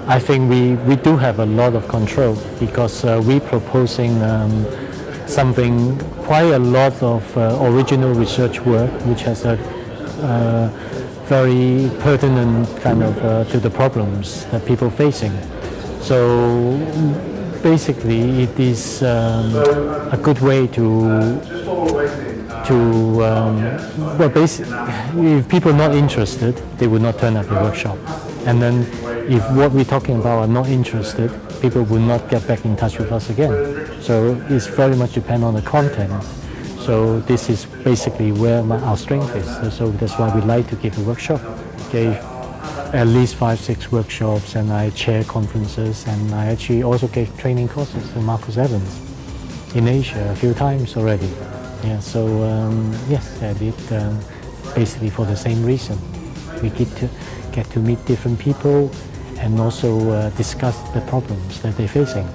I think we do have a lot of control because we're proposing something, quite a lot of original research work, which has a very pertinent kind of to the problems that people are facing. So basically, it is a good way well, basically, if people are not interested, they will not turn up the workshop. And then if what we're talking about are not interested, people will not get back in touch with us again. So it's very much depend on the content. So this is basically where our strength is. So that's why we like to give a workshop. Gave at least 5-6 workshops, and I chair conferences, and I actually also gave training courses to Marcus Evans in Asia a few times already. Yeah, so yes, I did basically for the same reason. We get to meet different people and also discuss the problems that they're facing.